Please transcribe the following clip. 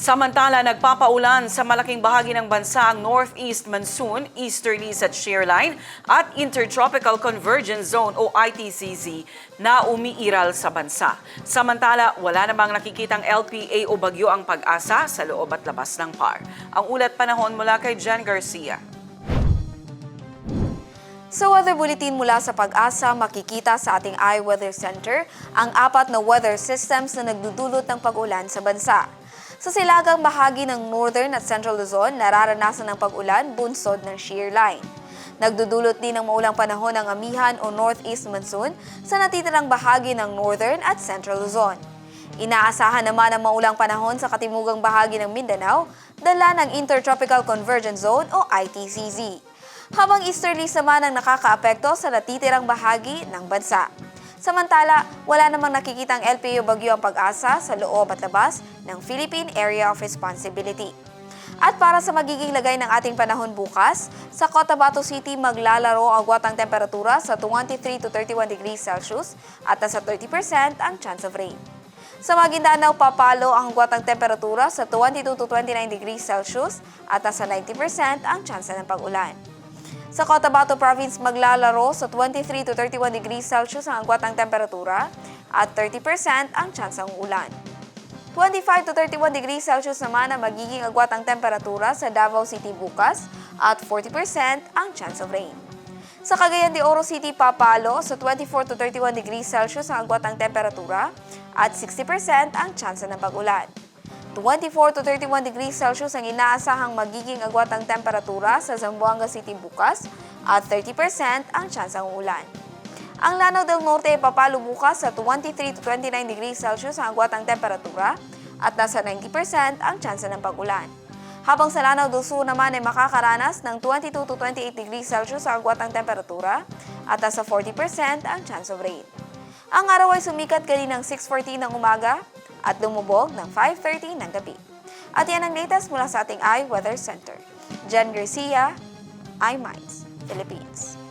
Samantala, nagpapaulan sa malaking bahagi ng bansa ang Northeast Monsoon, Easterlies at Shear Line at Intertropical Convergence Zone o ITCZ na umiiral sa bansa. Samantala, wala namang nakikitang LPA o bagyo ang pag-asa sa loob at labas ng PAR. Ang ulat panahon mula kay Jen Garcia. Sa weather bulletin mula sa Pag-asa, makikita sa ating iWeather Center ang 4 na weather systems na nagdudulot ng pag-ulan sa bansa. Sa silagang bahagi ng Northern at Central Luzon, nararanasan ng pag-ulan bunsod ng shear line. Nagdudulot din ng maulang panahon ng amihan o Northeast Monsoon sa natitirang bahagi ng Northern at Central Luzon. Inaasahan naman ang maulang panahon sa katimugang bahagi ng Mindanao, dala ng Intertropical Convergence Zone o ITCZ. Habang easterlies naman ang nakakaapekto sa natitirang bahagi ng bansa. Samantala, wala namang nakikitang LPA o bagyo ang pag-asa sa loob at labas ng Philippine Area of Responsibility. At para sa magiging lagay ng ating panahon bukas, sa Cotabato City maglalaro ang agwatang temperatura sa 23 to 31 degrees Celsius at nasa 30% ang chance of rain. Sa Maguindanao, papalo ang agwatang temperatura sa 22 to 29 degrees Celsius at nasa 90% ang chance ng pag-ulan. Sa Cotabato Province, maglalaro sa 23 to 31 degrees Celsius ang agwatang temperatura at 30% ang tsansang ulan. 25 to 31 degrees Celsius naman ang magiging agwatang temperatura sa Davao City bukas at 40% ang chance of rain. Sa Cagayan de Oro City, papalo sa 24 to 31 degrees Celsius ang agwatang temperatura at 60% ang tsansa ng pag-ulan. 24 to 31 degrees Celsius ang inaasahang magiging agwatang temperatura sa Zamboanga City bukas at 30% ang tsansang ulan. Ang Lanao del Norte ay papalo bukas sa 23 to 29 degrees Celsius ang agwatang temperatura at nasa 90% ang tsansa ng pag-ulan. Habang sa Lanao del Sur naman ay makakaranas ng 22 to 28 degrees Celsius ang agwatang temperatura at nasa 40% ang chance of rain. Ang araw ay sumikat kaninang 6:14 ng umaga at lumubog ng 5:30 ng gabi. At yan ang latest mula sa ating iWeather Center. Jen Garcia, iMinds, Philippines.